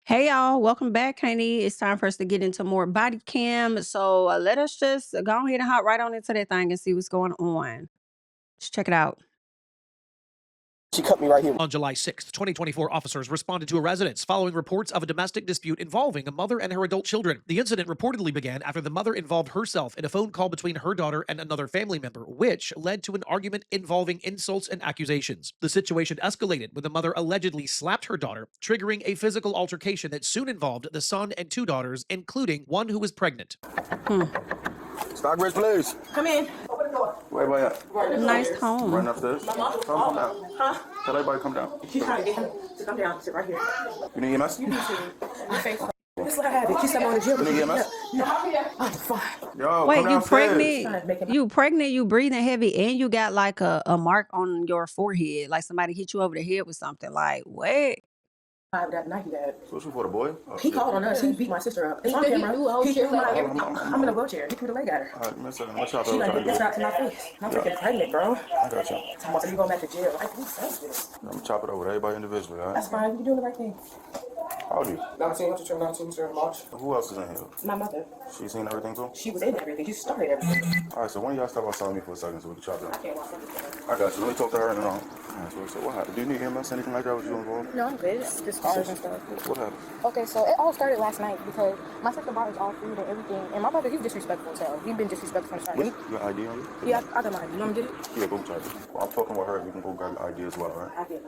Hey y'all, welcome back, honey. It's time for us to get into more body cam. So let us just go ahead and hop right on into that thing and see what's going on. Let's check it out. She cut me right here. On July 6th, 2024, officers responded to a residence following reports of a domestic dispute involving a mother and her adult children. The incident reportedly began after the mother involved herself in a phone call between her daughter and another family member, which led to an argument involving insults and accusations. The situation escalated when the mother allegedly slapped her daughter, triggering a physical altercation that soon involved the son and two daughters, including one who was pregnant. Stockbridge, please. Come in. Open the door. Where everybody at? Nice home. Running upstairs. Come down. Huh? Tell everybody to come down. She's trying to get him to come down. Sit right here. You need EMS? You need to. Your face. This is what I had. She said on the gym. You need EMS? No. I'm fine. Yo, Wait, come you downstairs. pregnant? You pregnant? You breathing heavy, and you got like a mark on your forehead, like somebody hit you over the head with something. Like what? That night he had. So what you for the boy? Oh, He called on us. He beat my sister up. It's on camera. He threw my everything. I'm in a wheelchair. He threw the leg at her. All right, miss her. Watch out, She like, though. get this out to my face. I'm freaking pregnant, bro. I got you. Talking about you going back to jail. Like, who says this? I'm gonna chop it over with everybody individually, all right? That's fine. You're doing the right thing. How old are you? 19, I'm just turned 19 in March. Who else is in here? My mother. She seen everything too? She was in everything. She started everything. All right, so when y'all step outside with me for a second so we can chop it I up? can't watch everything. I got you. Let me talk to her and then I'll... All right, so what happened? Do you need EMS, anything like that? Was you involved? No, I'm good. It's just scars and stuff. What happened? Okay, so it all started last night because my sister brought us all food and everything, and my brother, he's disrespectful, so he's been disrespectful from the start. Your ID on you? Yeah, I got my ID. You want me to get it? Yeah, go charge it. Well, I'm talking with her. You can go grab your ID as well, all right? I can't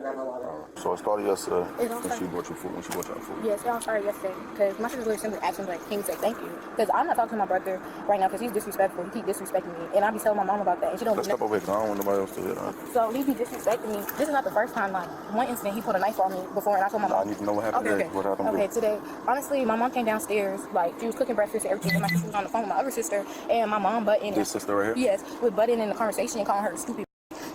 grab my wallet. So it started yesterday It all when she started- brought you food, when she brought y'all food. Yes, it all started yesterday because my sister really simply asked me, like, can you say thank you? Because I'm not talking to my brother right now because he's disrespectful. He keep disrespecting me, and I be telling my mom about that, and she don't Let's do step over here because I don't want nobody else to hear that. So he be disrespecting me. This is not the first time. Like one incident, he put a knife on me before, and I told my mom. I need to know what happened Okay, today. What happened okay, today? today, honestly, my mom came downstairs, like, she was cooking breakfast and everything, and my sister was on the phone with my other sister, and my mom butting. This sister right here? Yes, with butting in the conversation and calling her stupid.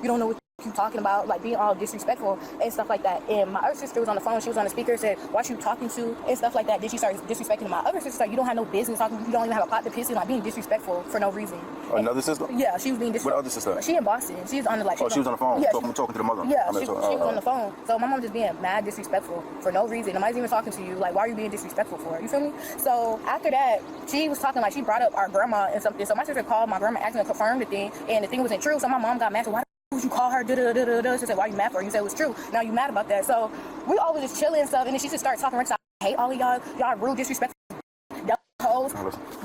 You don't know what you talking about, like being all disrespectful and stuff like that. And my other sister was on the phone, she was on the speaker, said, what you talking to, and stuff like that. Then she started disrespecting my other sister, like, you don't have no business talking, you don't even have a pot to piss in, like being disrespectful for no reason. Another sister? Yeah, she was being disrespectful. What other sister? She in Boston. She's on the, like, Oh, she was on the phone? Yeah, talking to the mother? yeah, I mean, she was on the phone. So my mom just being mad disrespectful for no reason. Nobody's even talking to you. Like, why are you being disrespectful for? You feel me? So after that, she was talking, like, she brought up our grandma and something. So my sister called my grandma asking to confirm the thing, and the thing wasn't true. So my mom got mad. So why would you call her? She said, why are you mad for her? You said it was true. Now you mad about that. So we always just chilling and stuff. And then she just started talking. I hate all of y'all. Y'all real disrespectful.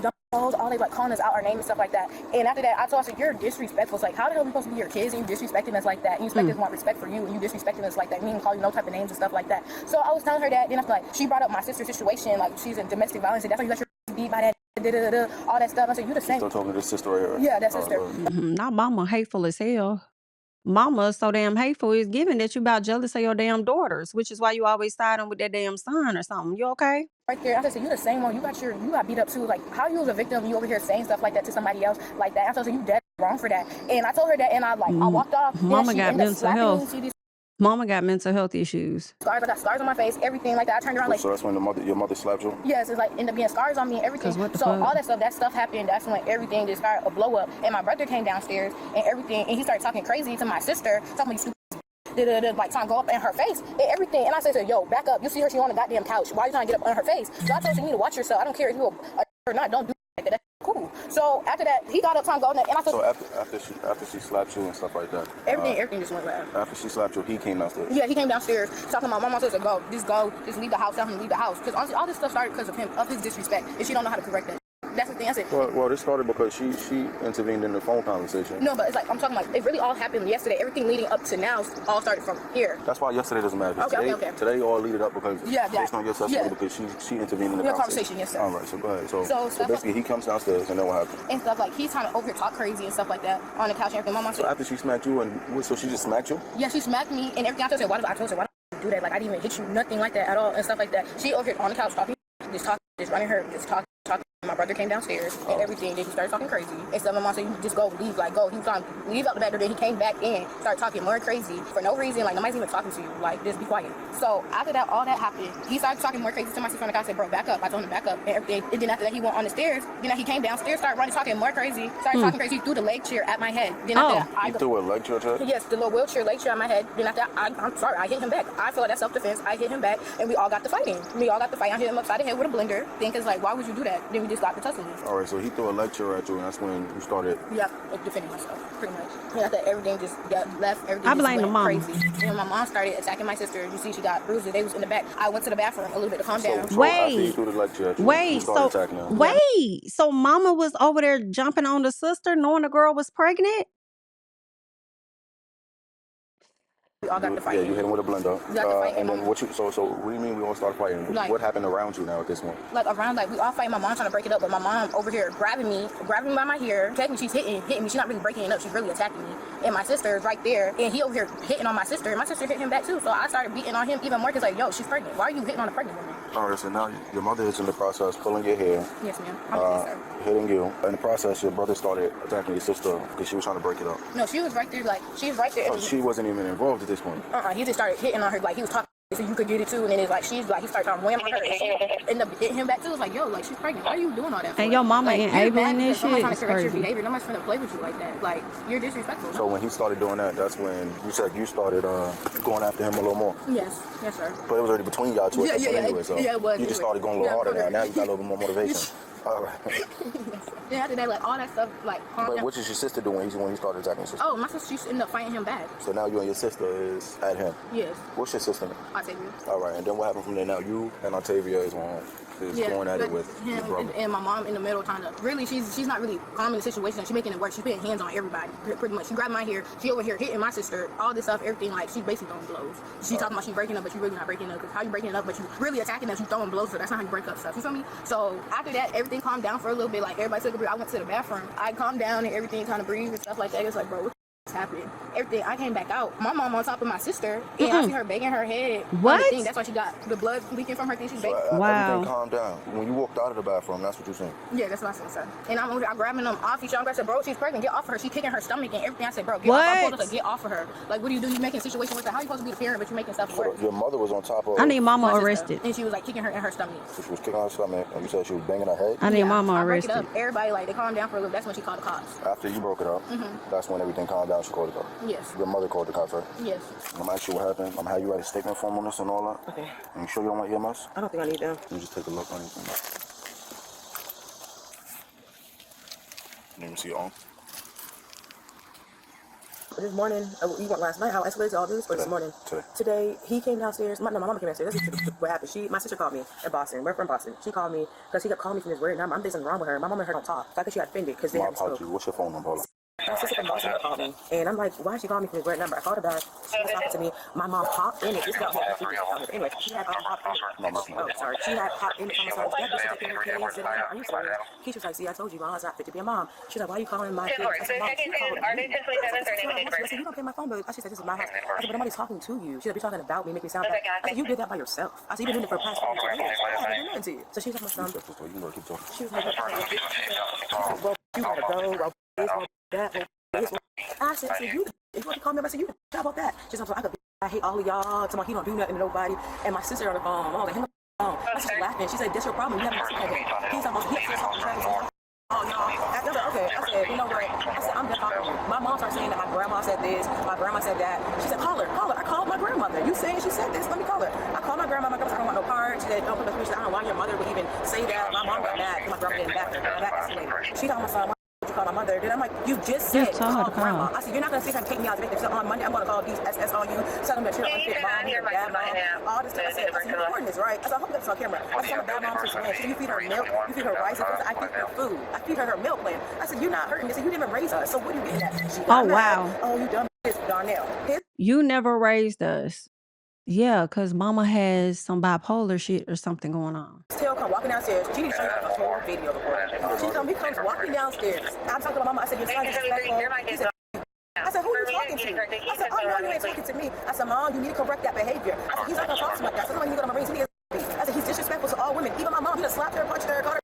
Dumb hoes, all they like calling us out our name and stuff like that. And after that, I told her, you're disrespectful. It's like, how the hell are we supposed to be your kids and you disrespecting us like that? And you expect us to want respect for you and you disrespecting us like that. We didn't call you no type of names and stuff like that. So I was telling her that. Then after, like, she brought up my sister's situation, like she's in domestic violence, and that's why you let your beat by that. All that stuff. I said, you the same. Still talking to this sister right here? Yeah, that sister. Not mama hateful as hell. Mama so damn hateful is given that you about jealous of your damn daughters, which is why you always siding with that damn son or something. You okay? Right there, I said, you the same one. You got beat up too. Like, how you was a victim, you over here saying stuff like that to somebody else like that. I told her, you dead wrong for that. And I told her that, and I walked off. Mama she got ended up mental slapping health. me. She Mama got mental health issues. scars. I got scars on my face, everything like that. I turned around like, So that's when your mother slapped you? yes, it's like ended up being scars on me and everything. 'Cause what the So fuck? all that stuff happened. That's when everything just started a blow up. And my brother came downstairs and everything, and he started talking crazy to my sister, talking me stupid, like trying to go up in her face and everything. And I said to her, yo, back up. You see her, she on the goddamn couch. Why are you trying to get up on her face? So I told her, you need to watch yourself. I don't care if you're or not. Don't do like that. That's cool. So after that, he got up trying to go, and I told So after she slapped you and stuff like that? everything just went left. After she slapped you, he came downstairs? Yeah, he came downstairs talking about my mom said, go, just leave the house, tell him to leave the house. Because honestly, all this stuff started because of him, of his disrespect, and she don't know how to correct that. That's the thing. I said, Well, this started because she intervened in the phone conversation. no, but it's like, I'm talking like, it really all happened yesterday. Everything leading up to now all started from here. That's why yesterday doesn't matter. Okay. Today all leaded up because based on your testimony, because she intervened in the conversation. Yes, sir. All right, so go ahead. So stuff basically, he comes downstairs and then what happened? And stuff like, he's trying to over here talk crazy and stuff like that on the couch and everything. My mom So said, after she smacked you, so she just smacked you? yeah, she smacked me and everything. I told her, why do you do that? Like, I didn't even hit you, nothing like that at all and stuff like that. She over here on the couch talking, just running her, just talking. My brother came downstairs and everything. Then he started talking crazy. And so my mom said, "You just go, leave, like go." He was trying to leave out the back door. Then he came back in, started talking more crazy for no reason. Like nobody's even talking to you. Like just be quiet. So after that, all that happened. He started talking more crazy to my sister on the couch. I said, "Bro, back up." I told him to back up and everything. And then after that, he went on the stairs. Then he came downstairs, started running, talking more crazy. Started talking crazy. He threw the leg chair at my head. Then after that, He threw a leg chair at your head? Yes, the little wheelchair leg chair at my head. Then after that, I'm sorry, I hit him back. I feel like that's self-defense. I hit him back, and we all got to fighting. I hit him upside the head with a blender. Think it's like, why would you do that? Then we just got to tussling. All right, so he threw a leg chair at you, and that's when you started. Yeah, defending myself, pretty much. And after everything just got left, everything I just blame the went mom. crazy. And my mom started attacking my sister. You see, she got bruises. They was in the back. I went to the bathroom a little bit to calm down. So after he threw the leg chair at you, you started attacking him. So mama was over there jumping on the sister knowing the girl was pregnant? We all got to fight. Yeah, you hit him with a blender. We got to fight. And then what you? So what do you mean we all started fighting? Like, what happened around you now at this point? Like around, like we all fight. My mom trying to break it up, but my mom over here grabbing me by my hair. Technically, she's hitting me. She's not really breaking it up. She's really attacking me. And my sister is right there, and he over here hitting on my sister, and my sister hit him back too. So I started beating on him even more because like, yo, she's pregnant. Why are you hitting on a pregnant woman? All right, so now your mother is in the process pulling your hair. Yes, ma'am. I'm sir. Hitting you. In the process, your brother started attacking your sister because she was trying to break it up. No, she was right there. Like she was right there. Oh, she wasn't even involved at this point. He just started hitting on her. Like he was talking. So you could get it too, and then it's like he started trying to wham on her, and she ended up hitting him back too. It's like, yo, like she's pregnant. Why are you doing all that? And your mama like, enabling this shit? Someone's trying to It's correct your crazy. behavior. Nobody's trying to play with you like that. Like you're disrespectful. So when he started doing that, that's when you said you started going after him a little more. Yes, sir. But it was already between y'all two. Anyway, so it was. You just started going a little harder now. Now you got a little bit more motivation. All right. Then after that, like all that stuff, like. But what did your sister do when he started attacking your sister? Oh, my sister, she ended up fighting him back. So now you and your sister is at him. Yes. What's your sister name? Octavia. All right, and then what happened from there? Now you and Octavia is going at it with him your brother. and my mom in the middle, trying to really. She's not really calming the situation. She's making it worse. She's putting hands on everybody, pretty much. She grabbed my hair. She over here hitting my sister. All this stuff, everything. Like she's basically throwing blows. She's talking about she's breaking up, but you really not breaking up. Because how you breaking it up, but you really attacking us? You throwing blows. So that's not how you break up stuff. You feel me? So after that, everything calmed down for a little bit. Like everybody took a breath. I went to the bathroom. I calmed down and everything, kind of breathed and stuff like that. It's like, bro, happening. Everything. I came back out. My mom on top of my sister, and I see her banging her head. What? On the thing. That's why she got the blood leaking from her thing. She's banging. Wow. Everything calmed down. When you walked out of the bathroom, that's what you're saying. Yeah, that's what I said. And I'm grabbing them off each other. I said, bro, she's pregnant. Get off of her. She's kicking her stomach and everything. I said, bro, get off. I told her to get off of her. Like, what do? You making a situation worse? How are you supposed to be the parent, but you're making stuff worse? So your mother was on top of. I need mama My sister. arrested. And she was like kicking her in her stomach. So she was kicking her stomach, and you said she was banging her head. I need mama I break it arrested. up. Everybody, like, they calmed down for a little. That's when she called the cops. After you broke it up, that's when everything calmed down. She called the cops. Yes. Your mother called the cops, right? Yes. I'm gonna ask you what happened. I'm gonna have you write a statement form on this and all that. Okay. And you sure you don't want EMS? I don't think I need them. You just take a look on anything. Let me see your own. This morning, you went last night, how I escalated all this, or this morning? Today, he came downstairs. My mama came downstairs. This is what happened. My sister called me in Boston. We're from Boston. She called me because he kept calling me from his weird number. I'm thinking something wrong with her. My mama and her don't talk. So I think she got offended because they My haven't spoken. apologies. What's your phone number? Hold on. My sister from Boston called me, and I'm like, why is she calling me from his weird number? I called her back. She was talking to me. My mom popped in it. This got anyway, she had popped in it. Oh, sorry. She had popped in it. That bitch is taking her kids. Are you serious? Keisha was like, see, I told you, Mom's not fit to be a mom. She's like, why are you calling my kids? I said, Mom, you called me. I said, you don't pay my phone bill. She said, this is my house. I said, but nobody's talking to you. She said, you're talking about me, make me sound bad. I said, you did that by yourself. I said, you've been doing it for the past 4 years. I haven't done nothing to you. So she was like, my son. She was like, well, you gotta go. Well, this, well, that, well, this, well. I said, you, if you want to call me up, I said, you how about that? She's like, I hate all of y'all. He don't do nothing to nobody. And my sister on the phone, I was like, hang up the phone. I started laughing. She said, that's your problem. You haven't seen it. He's talking trash. Oh, y'all. I was like, okay. I said, you know what? I said, I'm done talking. My mom started saying that my grandma said this, my grandma said that. She said, call her. I called my grandmother. You saying she said this? Let me call her. I called my grandma. My grandma said, I don't want no card. She said, don't put the picture. I don't know why your mother would even say that. My mom got mad because my grandma didn't back her. She told my son, you call my mother. Then I'm like, you just said call grandma. I said, you're not going to sit here and take me out to make this on Monday. I'm going to call these SS on you, tell them that you're an unfit mom, you're a bad mom, all this stuff. I said, you're recording this, right? I said, I hope that's on camera. I said, I'm a bad mom since when? She said, you feed her milk, you feed her rice. I feed her food. I feed her milk plan. I said, you're not hurting me. I said, you didn't even raise us. So what are you getting at? She got mad. Oh, you dumb bitch, Darnell. You never raised us. Yeah, because mama has some bipolar shit or something going on. Still come walking downstairs. She didn't show you the whole video before. He comes walking downstairs. I'm talking to my mama. I said, your son is disrespectful. He said, I said, who are you talking to? I said, oh, no, you ain't talking to me. I said, Mom, you need to correct that behavior. I said, he's not going to talk to me like that. So I'm going to raise him. I said, he's disrespectful to all women. Even my mom, he just slapped her, punched her, caught her.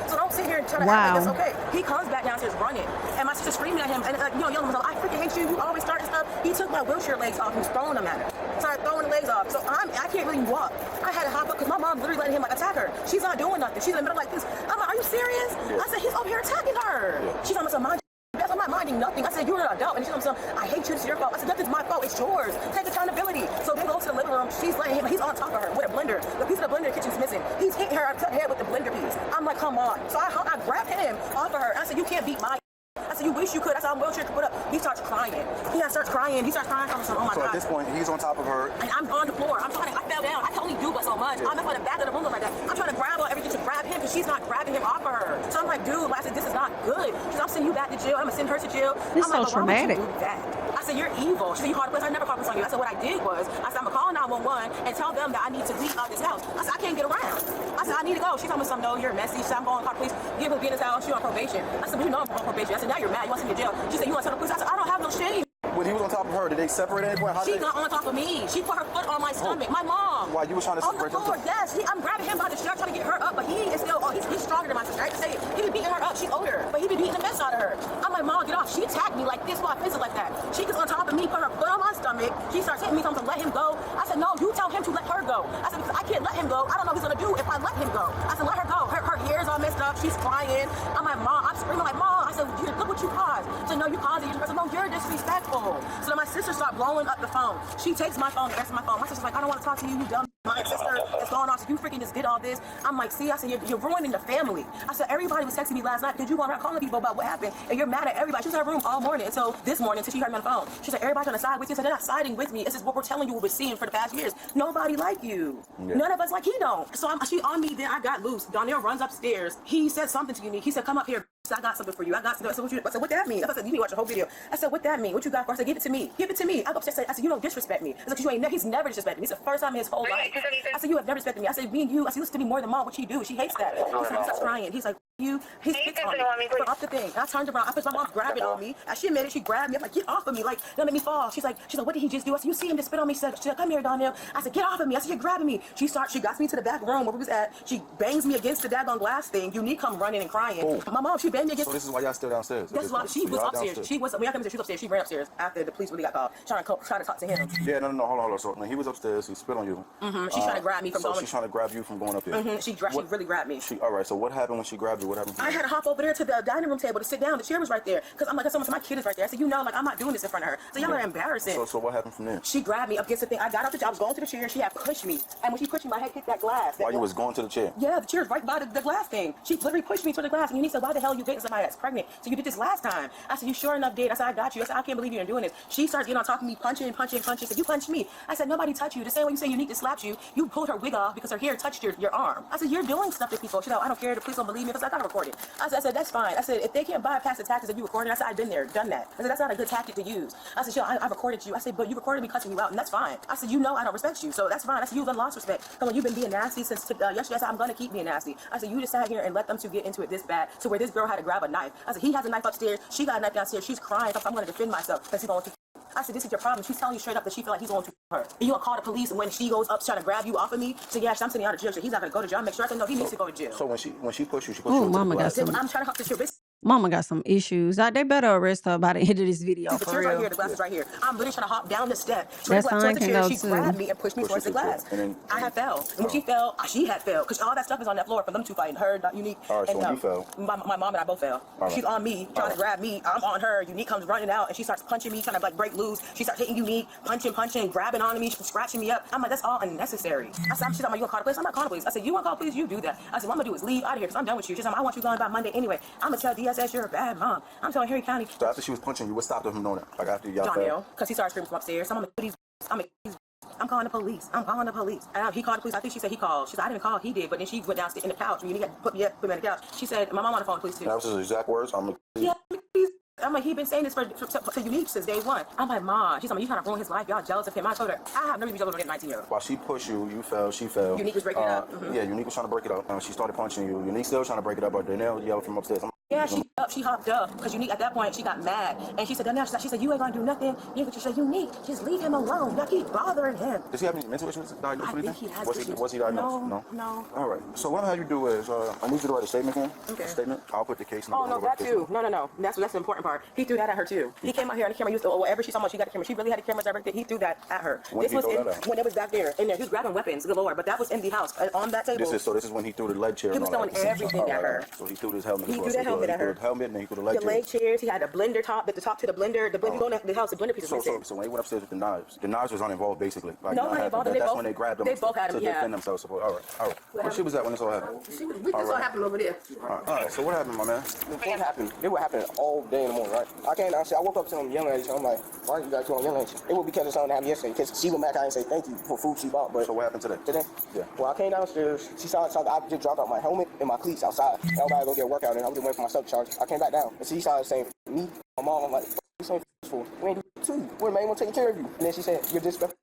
So don't sit here trying to act like Wow. that's okay. He comes back downstairs running, and my sister screaming at him, and like, yelling, I freaking hate you. You always starting stuff. He took my wheelchair legs off. He was throwing them at her. Started throwing the legs off. So I can't really walk. I had to hop up because my mom literally letting him like attack her. She's not doing nothing. She's in the middle like this. I'm like, are you serious? I said, he's over here attacking her. She's almost mind. I'm not minding nothing. I said, you're an adult. And she's like, I hate you. It's your fault. I said, nothing's my fault. It's yours. Take accountability. So they go to the living room. She's letting him. He's on top of her with a blender. The piece of the blender in the kitchen's missing. He's hitting her upside the head with the blender piece. I'm like, come on. So I grabbed him off of her. I said, you can't beat my. I said, you wish you could. I said, I'm wheelchair could put up. He starts crying. He starts crying. He starts crying. I'm like, oh my God. So at this point, he's on top of her. And I'm on the floor. I fell down. I can only do but so much. I'm up on the back of the room like that. I'm trying to grab her, everything to grab him because she's not grabbing him off of her. So I'm like, dude, I said, this is not good. She said, I'm sending you back to jail. I'm going to send her to jail. This I'm is so traumatic. Why would you do that? I said, you're evil. She said, you called the police. I never called the police on you. I said, what I did was, I said, I'm going to call 911 and tell them that I need to leave out this house. I said, I can't get around. I said, I need to go. She told me something, no, you're messy. She said, I'm going to call the police. Give her to be in this house. She's on probation. I said, but you know I'm on probation. I said, now you're mad. You want to send me to jail. She said, you want to tell the police? I said, I don't have no shame. When he was on top of her, did they separate at any point? She got on top of me. She put her foot on my stomach. My mom. Why you was trying to on the separate them? floor, yes. I'm grabbing him by the shirt, trying to get her up, but he is still, he's stronger than my sister. I hate to say it. He be beating her up. She's older, but he be beating the mess out of her. I'm like, Mom, get off. She attacked me like this while I like that. She gets on top of me, put her foot on my stomach. She starts hitting me, telling me to let him go. I said, no, you tell him to let her go. I said, because I can't let him go. I don't know what he's gonna do if I let him go. I said, let her go. Her hair's all messed up. She's crying. I'm like, Mom, I'm screaming like, Mom. I said, look what you caused. She said, no, you caused it. I said, no, you're disrespectful. So then my sister started blowing up the phone. She takes my phone and answers my phone. My sister's like, I don't want to talk to you, you dumb. My sister is going on. So you freaking just did all this. I'm like, see, I said, you're ruining the family. I said, everybody was texting me last night because you going around calling people about what happened, and you're mad at everybody. She was in her room all morning until this morning until she heard me on the phone. She said, everybody's on the side with you. I said, they're not siding with me. This is what we're telling you, what we're seeing for the past years. Nobody like you. Yeah. None of us like he don't. So she on me. Then I got loose. Donnell runs upstairs. He said something to Unique. He said, come up here. I got something for you. I got something. I said, what that mean? I said, you need to watch the whole video. I said, what that mean? What you got for? I said, give it to me. Give it to me. I go upstairs. I said, you don't disrespect me. I said, he's never disrespected me. It's the first time in his whole life. I said, you have never respected me. I said, me and you. I said, listen to me more than Mom. What she do? She hates that. He said, he starts crying. He's like, he's pissed on me. Put up the thing. And I turned around. I put my mom grabbing on me. As she admitted, she grabbed me. I'm like, get off of me. Like, don't make me fall. She's like, what did he just do? I said, you see him just spit on me. She's like, come here, Donnell. I said, get off of me. I said, you're grabbing me. She got me to the back room where we was at. She bangs me against the daggone glass thing. Unique come running and crying. Oh. My mom, she banged me against. So this is why y'all still downstairs? That's why she was upstairs. She was, when I came in, she was upstairs. She ran upstairs after the police really got called, trying to talk to him. Yeah, no, hold on. So when he was upstairs, he spit on you. She's trying to grab me from going. So she's trying to grab you from going up here. She really grabbed me. All right. So what happened when she grabbed you? What happened? I had to hop over there to the dining room table to sit down. The chair was right there because I'm like, my kid is right there. I said, like I'm not doing this in front of her. So y'all are embarrassing. So what happened from there? She grabbed me up against the thing. I got up the chair. I was going to the chair. She had pushed me, and when she pushed me, my head hit that glass. While you was going to the chair? Yeah, the chair is right by the glass thing. She literally pushed me to the glass, and he said, why the hell are you dating somebody that's pregnant? So you did this last time. I said, you sure enough did. I said, I got you. I said, I can't believe you're doing this. She starts getting on top of me, punching. She said, you punched me. I said, nobody touched you. The same way you say Unique to slap you, you pulled her wig off because her hair touched your arm. I said, you're doing stuff to people. She said, I don't care. The police don't believe me because I got recorded. I said, that's fine. I said, if they can't bypass the tactics that you recorded, I said, I've been there, done that. I said, that's not a good tactic to use. I said, I recorded you. I said, but you recorded me cussing you out, and that's fine. I said, I don't respect you, so that's fine. I said, you've lost respect. Come on, you've been being nasty since yesterday. I said, I'm gonna keep being nasty. I said, you just sat here and let them two get into it this bad, to where this girl had to grab a knife. I said, he has a knife upstairs. She got a knife downstairs. She's crying. I'm gonna defend myself because he's going to. I said, this is your problem. She's telling you straight up that she feel like he's going to her. And you gonna call the police, and when she goes up trying to grab you off of me, so yeah, I'm sitting out of jail. So he's not gonna go to jail. Make sure. I said, no, he needs to go to jail. So when she pushed you, she pushed Oh, you. mama got some. I'm trying to help this your business. Mama got some issues. They better arrest her by the end of this video. The For chair's right real. here, the glass is right here. I'm literally trying to hop down the step. That's fine, towards the can chair. go She too. grabbed me and pushed me towards the glass. And then I had fell. And when she fell, she had fell. Because all that stuff is on that floor from them two fighting. Her, Unique. All right, so and when you fell. my mom and I both fell. Right. She's on me, trying to grab me. I'm on her. Unique comes running out, and she starts punching me, trying to like break loose. She starts hitting Unique, punching, grabbing onto me, scratching me up. I'm like, that's all unnecessary. I said, she's like, you gonna call the police? I'm not calling the police. I said, you wanna call the police? You do that. I said, what I'm gonna do is leave out of here because I'm done with you. She's like, I want you gone by Monday anyway. I'm gonna tell DSS you're a bad mom. I'm telling Harry County. So after she was punching you, what stopped her from doing it? Like after y'all Donnell, because he started screaming from upstairs. I'm calling the police. I'm calling the police. And he called the police. I think she said he called. She said, I didn't call. He did. But then she went downstairs in the couch. When he got put me on the couch. She said, my mom on the phone, please too. That was his exact words. Yeah, please. I'm like, he been saying this for Unique since day one. I'm like, Ma, she's like, you trying to ruin his life. Y'all jealous of him. I told her, I have no reason to be jealous of a 19-year-old. While she pushed you, you fell, she fell. Unique was breaking it up. Yeah, Unique was trying to break it up. She started punching you. Unique still trying to break it up, but Donnell yelled from upstairs. Yeah, she hopped up because Unique at that point she got mad and she said, she said, you ain't gonna do nothing. You ain't gonna say Unique, just leave him alone. Y'all keep bothering him. Does he have any mental issues diagnosed? I think he has issues. Was he diagnosed? No. All right. So what I'll have you do is I need you to write a statement here. Okay. A statement. I'll put the case number. Oh no, that too. No. That's the important part. He threw that at her too. He came out here on the camera. Used to whatever she saw, she got the camera. She really had the cameras. Everything. He threw that at her. When this he was threw that at her? when it was back there in there. He was grabbing weapons galore, but that was in the house on that table. This is when he threw the lead chair. He was throwing everything at her. So he threw his helmet. He threw that helmet at her. He threw the helmet and he threw the leg The leg chairs. He had a blender top, but the top to the blender. The blender going to the house. The blender piece was missing. So when he went upstairs with the knives was uninvolved basically. Like, Nobody involved. That's when they grabbed them. They both had to them. Yeah. defend themselves. All right. Where she was at when this all happened? This all happened over there. All right. So what happened, my man? What happened? It would happen all day in the morning, right? I came downstairs. I woke up to them yelling at each other. I'm like, why are you guys yelling at each other? It would be because of something that happened yesterday. Because she went back out and say thank you for food she bought. But so what happened today? Yeah. Well, I came downstairs. She started talking. I just dropped off my helmet and my cleats outside. I was about to go get a workout and I was just waiting for my subcharge. I came back down and she started saying me, my mom. I'm like, what you saying for? We ain't do too. We're the main one taking care of you. And then she said, you're disrespectful.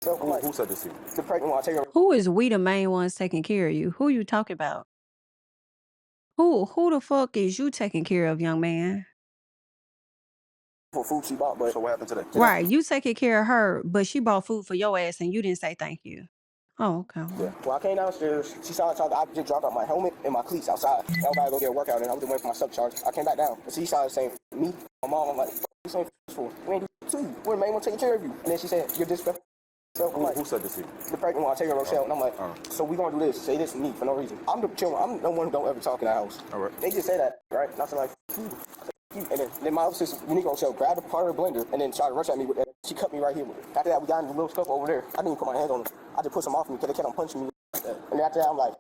So I'm like, Who said this to you? the pregnant one. I take her. Who is we the main ones taking care of you? Who you talking about? Who the fuck is you taking care of, young man? For food she bought, but So what happened today? Right, you taking care of her, but she bought food for your ass and you didn't say thank you. Oh, okay. yeah. Well, I came downstairs. She started talking. I just dropped off my helmet and my cleats outside. I was about to go get a workout and I was just waiting for my subcharge. I came back down and she started saying me, my mom. I'm like, what you saying for? We ain't do too. We're the main one taking care of you. And then she said, you're disrespectful. So I'm like, Who said this to you? the pregnant one, I take her Rochelle, and I'm like, so we gonna do this, say this to me for no reason. I'm the one who don't ever talk in the house. All right. They just say that, right? And I said like, you. I said, you. And then my other sister, Unique Rochelle, grabbed a part of the blender and then tried to rush at me with that. She cut me right here with it. After that, we got into the little stuff over there. I didn't even put my hands on them. I just put some off me because they kept on punching me. And after that, I'm like,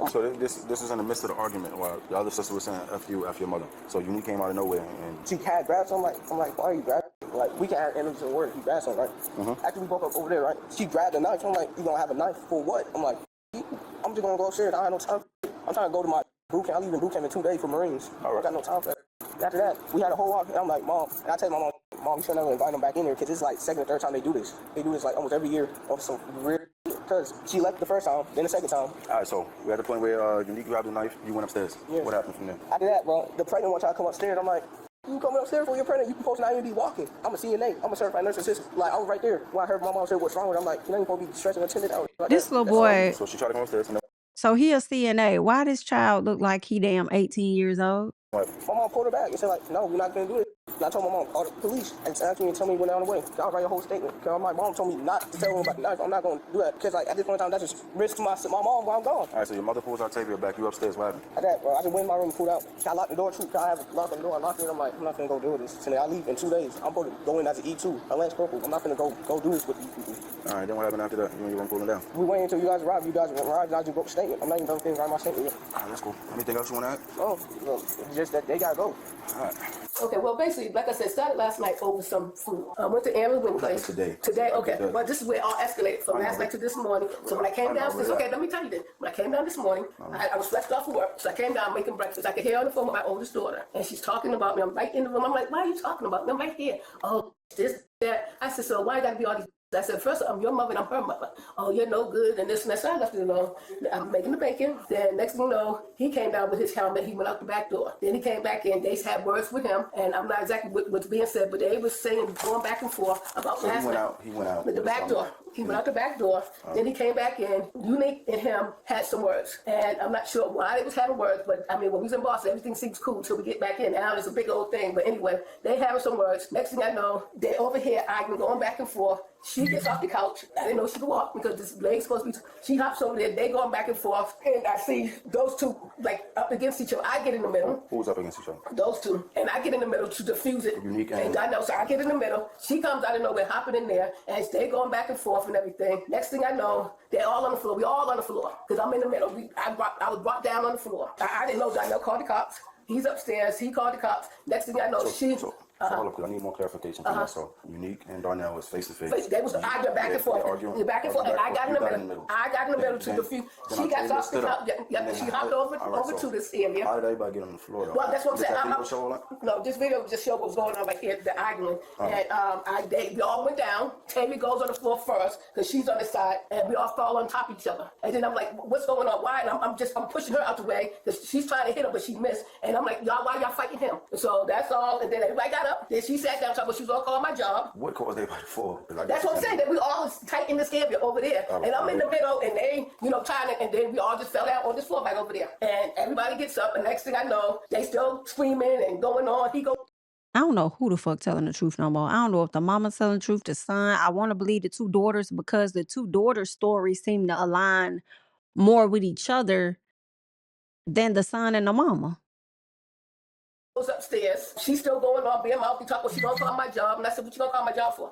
So this is in the midst of the argument while the other sister was saying F you, F your mother. So Unique came out of nowhere and she had grabbed something. I'm like, why are you grabbing? Like, we can't have enemies in word. You grabbed something, right? After we broke up over there, right? She grabbed a knife. I'm like, you gonna have a knife for what? I'm like, I'm just gonna go upstairs. I have no time. I'm trying to go to my boot camp. I leave in boot camp in 2 days for Marines. I got no time for that. After that, we had a whole walk. And I'm like, Mom, and I tell my mom, you should never invite them back in here because it's like second or third time they do this. They do this like almost every year of some weird. Because she left the first time, then the second time. all right, so we're at the point where Unique grabbed the knife, you went upstairs. Yeah. What happened from there? After that, bro, the pregnant one tried to come upstairs. I'm like, you coming upstairs for your pregnant? You supposed to not even be walking. I'm a CNA. I'm a certified nurse assistant. Like, I was right there. When I heard my mom say what's wrong with her, I'm like, you ain't supposed to be stretching attendant out. Like This that. little That's all. boy, So she tried to come upstairs and then so he a CNA. Why this child look like he damn 18 years old? what? My mom pulled her back and said, like, no, we're not going to do it. And I told my mom, call the police. And asked me and told me he went down the way. I'll write a whole statement. Because my mom told me not to tell him about the knife. I'm not going to do that. Because, like, at this point in time, that's just risk to my mom while I'm gone. All right, so your mother pulls Octavia back, you upstairs, what happened? At that, bro, I just went in my room and pulled out. I locked the door, too. I have a lock on the door. I locked it. I'm like, I'm not going to go do this. So then I leave in 2 days. I'm supposed to go in as an E2, a Lance Corporal. I'm not going to go do this with these people. All right, then what happened after that? You and your room pulling down. We waited until you guys arrived. You guys arrived, and I just wrote a statement. I'm not even done finished writing my statement yet. All right, that's cool. Anything else you want to add? Oh, well, just that they got to go. All right. Okay, well, basically, like I said, started last night over some food. I went to Aaron's Wing Place. Today. Today, okay. Today. But this is where it all escalated from last night to this morning. So when I came downstairs, okay, let me tell you this. When I came down this morning, I was flexed off of work. So I came down making breakfast. I could hear on the phone with my oldest daughter. And she's talking about me. I'm right in the room. I'm like, why are you talking about me? I'm right here. Oh, this, that. I said, so why you got to be all these? I said, first, I'm your mother and I'm her mother. Oh, you're no good and this and that. So I left it alone. I'm making the bacon. Then next thing you know, he came down with his helmet. He went out the back door. Then he came back in. They had words with him. And I'm not exactly what's being said, but they was saying, going back and forth about So last night. he went out. With the back door. He went out the back door. Then he came back in. Unique and him had some words. And I'm not sure why they was having words, but I mean, when we was in Boston, everything seems cool till we get back in. Now it's a big old thing. But anyway, they having some words. Next thing I know, they over here arguing, going back and forth. She gets off the couch. I didn't know she could walk because this leg's supposed to be. She hops over there. They going back and forth. And I see those two like up against each other. I get in the middle. Who's up against each other? Those two. And I get in the middle to diffuse it. Unique and I know. So I get in the middle. She comes out of nowhere, hopping in there. And they going back and forth and everything. Next thing I know, they're all on the floor. We all on the floor. Because I'm in the middle. I was brought down on the floor. I didn't know. Donnell called the cops. He's upstairs. He called the cops. Next thing I know, So hold up, 'cause I need more clarification from that. So Unique and Darnell was face to face. They was arguing back and forth. Back and forth. And I got in the middle. I got in the middle to defuse. She got off the top. Yeah, she hopped over to this area. How did everybody get on the floor though? Well, that's what I'm saying. Did that video show up? No, this video just showed what was going on right here, the arguing. And we all went down. Tammy goes on the floor first because she's on the side, and we all fall on top of each other. And then I'm like, what's going on? Why? And I'm pushing her out the way because she's trying to hit him, but she missed. And I'm like, y'all, why y'all fighting him? So that's all. And then everybody got up. Then she sat down, talking about she was gonna call my job. What caused everybody to fall? That's what I'm saying. That we all was tight in this area over there, and I'm in the middle, and they, trying to, and then we all just fell out on this floor right over there. And everybody gets up, and next thing I know, they still screaming and going on. He goes. I don't know who the fuck telling the truth no more. I don't know if the mama telling the truth, the son. I want to believe the two daughters because the two daughters' stories seem to align more with each other than the son and the mama. Goes upstairs. She's still going on being mouthy, talk. Well, she gonna call my job, and I said, "What you gonna call my job for?"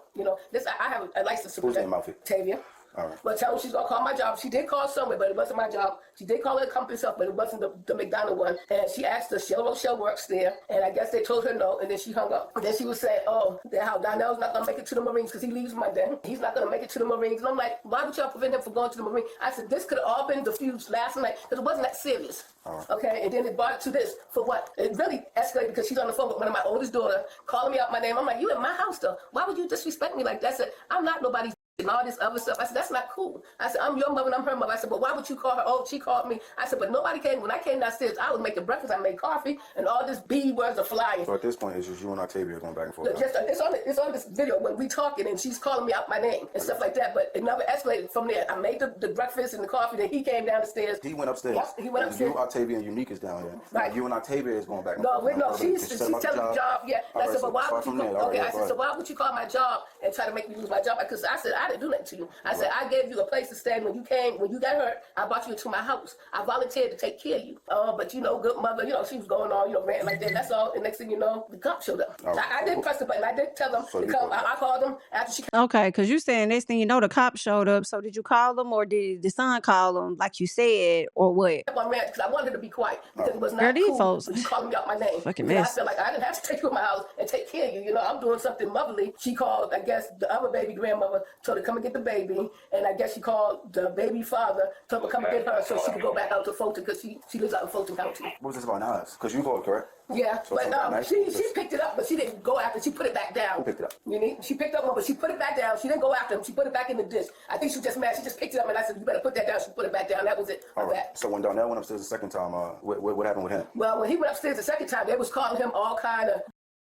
This I have a license to. Who's in mouthy? Tavia. All right. But tell her she's gonna call my job. She did call somewhere, but it wasn't my job. She did call the company stuff, but it wasn't the McDonald one. And she asked the shell works there, and I guess they told her no, and then she hung up. And then she was saying, "Oh, how Donnell's not gonna make it to the Marines because he leaves Monday. He's not gonna make it to the Marines." And I'm like, "Why would y'all prevent him from going to the Marines?" I said, "This could have all been diffused last night because it wasn't that serious." Okay, and then it brought it to this for what? It really escalated because she's on the phone with one of my oldest daughter calling me out my name. I'm like, "You in my house though? Why would you disrespect me like that?" I said, "I'm not nobody's." And all this other stuff. I said, "That's not cool." I said, "I'm your mother and I'm her mother." I said, "But why would you call her?" "Oh, she called me." I said, "But nobody came. When I came downstairs, I was making breakfast. I made coffee, and all this B words are flying." So at this point, it's just you and Octavia going back and forth. It's on this video when we talking, and she's calling me out my name and stuff like that. But it never escalated from there. I made the breakfast and the coffee. Then he came down the stairs. He went upstairs. Yes, he went upstairs. You, Octavia, and Unique is down here. Right. You and Octavia is going back and forth. No, she's telling the job. Yeah. I said, "But why would you?" Okay, I said, "So why would you call my job and try to make me lose my job?" Because I said, "I didn't do nothing to you." I said, "I gave you a place to stay when you got hurt. I brought you into my house. I volunteered to take care of you. But good mother, she was going on, ranting like that. That's all. And next thing you know, the cop showed up. I did press the button. I did tell them to come. I called them after she. Okay, because you saying next thing you know, the cop showed up. So did you call them or did the son call them like you said or what? I ran because I wanted her to be quiet because it was not Girl, these cool. folks- You calling me out my name. Fucking Because mess. I felt like I didn't have to take you in my house and take care of you. I'm doing something motherly. She called, I guess, the other baby grandmother, told her to come and get the baby. And I guess she called the baby father, told her to come and get her so she could go back out to Fulton because she lives out in Fulton County. What was this about now? Because you called, correct? Yeah, So but nice. she picked it up, but she didn't go after. She put it back down. Who picked it up? She picked up one, but she put it back down. She didn't go after him. She put it back in the dish. I think she was just mad. She just picked it up, and I said, "You better put that down." She put it back down. That was it. All right. That. So when Darnell went upstairs the second time, what happened with him? Well, when he went upstairs the second time, they was calling him all kind of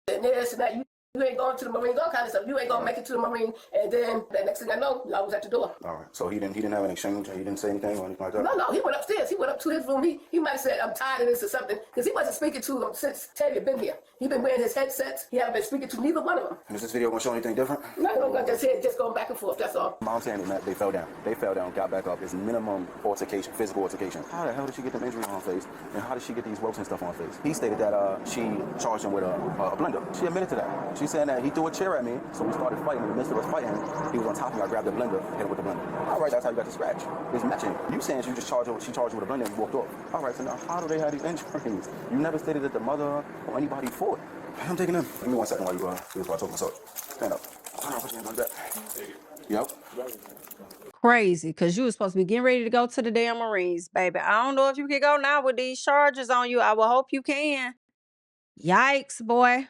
this and that. You ain't going to the Marines, all kind of stuff. You ain't gonna make it to the Marine. And then the next thing I know, I was at the door. All right. So he didn't have an exchange. He didn't say anything or anything like that. No, he went upstairs. He went up to his room. He might have said, "I'm tired of this" or something, because he wasn't speaking to them since Teddy had been here. He been wearing his headsets. He haven't been speaking to neither one of them. And is this video gonna show anything different? No, just going back and forth. That's all. Mom saying that they fell down. They fell down, got back up. It's minimum altercation, physical altercation. How the hell did she get the injury on her face? And how did she get these welts and stuff on her face? He stated that she charged him with a blender. She admitted to that. She said that he threw a chair at me, so we started fighting. In the midst of us fighting, he was on top of me. I grabbed the blender, hit him with the blender. All right, that's how you got the scratch. It's matching. You saying she charged you with a blender and you walked off. All right, so now how do they have these injuries? You never stated that the mother or anybody fought. I'm taking them. Give me 1 second while you while I talk myself. Stand up. Turn around, put your hands on that. Yep. Crazy, because you was supposed to be getting ready to go to the damn Marines, baby. I don't know if you can go now with these charges on you. I will hope you can. Yikes, boy.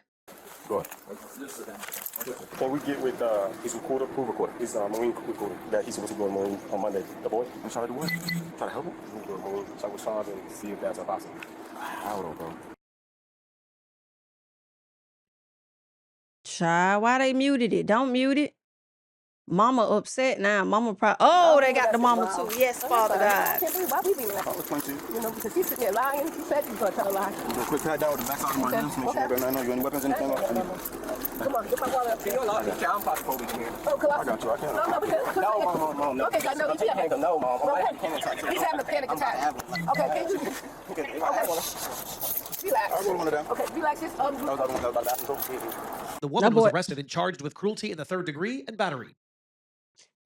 Go ahead. Before we get with his recorder, who recorded? His Marine recorder that he's supposed to go to Marine on Monday. The boy? I'm trying to do what? Try to help him? He's going to go to Marine. Check with Sean and see if that's possible. How though, bro? Child, why they muted it? Don't mute it. Mama upset now. Mama probably. Oh, they got the mama too. Yes, Father I God. can't believe why we being like I'll explain to you. because he's sitting there lying. He said he's going to tell a lie. Do a quick pat down with the backside of my hands. Make sure you got you any weapons, anything else. Come on, get my wallet up here. I'm about to pull this here. Oh, come on. I got you. I can't. No, because No. Okay, I know he's having. No, Mom. He's having a panic attack. Okay, can you? Okay. Relax. I'll roll one of them. Okay, relax. Just That was the other one that was about to ask. The woman boy- was arrested and charged with cruelty in the third degree and battery.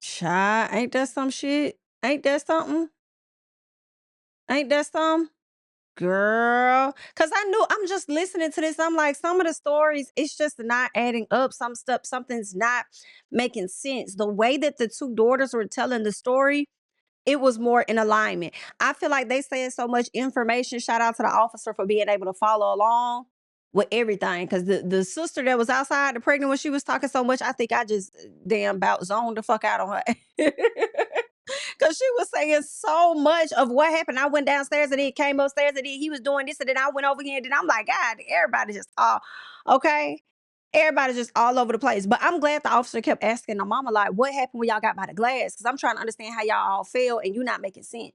Child, ain't that some shit? Ain't that something? Ain't that some? girl. Because I'm just listening to this. I'm like, some of the stories, it's just not adding up. Something's not making sense. The way that the two daughters were telling the story, it was more in alignment. I feel like they said so much information. Shout out to the officer for being able to follow along with everything. Because the sister that was outside, the pregnant, when she was talking so much, I think I just damn about zoned the fuck out on her. Because she was saying so much of what happened. I went downstairs and then came upstairs and then he was doing this and then I went over here and then I'm like, God, everybody just all okay. Everybody's just all over the place. But I'm glad the officer kept asking the mama, like, what happened when y'all got by the glass? Because I'm trying to understand how y'all all feel and you not making sense.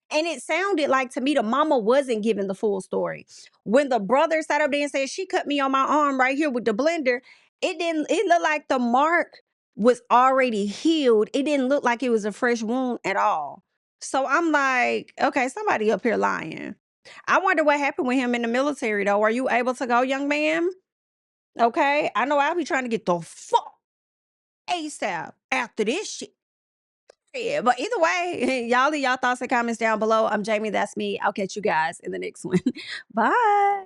And it sounded like to me the mama wasn't giving the full story. When the brother sat up there and said, she cut me on my arm right here with the blender, it looked like the mark was already healed. It didn't look like it was a fresh wound at all. So I'm like, okay, somebody up here lying. I wonder what happened with him in the military though. Are you able to go, young man? Okay, I know I'll be trying to get the fuck ASAP after this shit. Yeah, but either way, y'all leave y'all thoughts and comments down below. I'm Jamie, that's me. I'll catch you guys in the next one. Bye.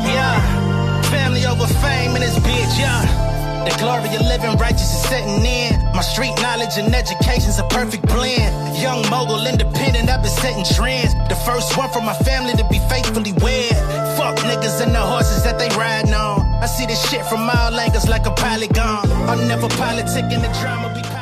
Yeah, family over fame in this bitch, yeah. The glory of living righteous is setting in. My street knowledge and education's a perfect blend. Young mogul, independent, I've been setting trends. The first one from my family to be faithfully wed. Fuck niggas and the horses that they riding on. I see this shit from all angles like a polygon. I'm never politicking the drama because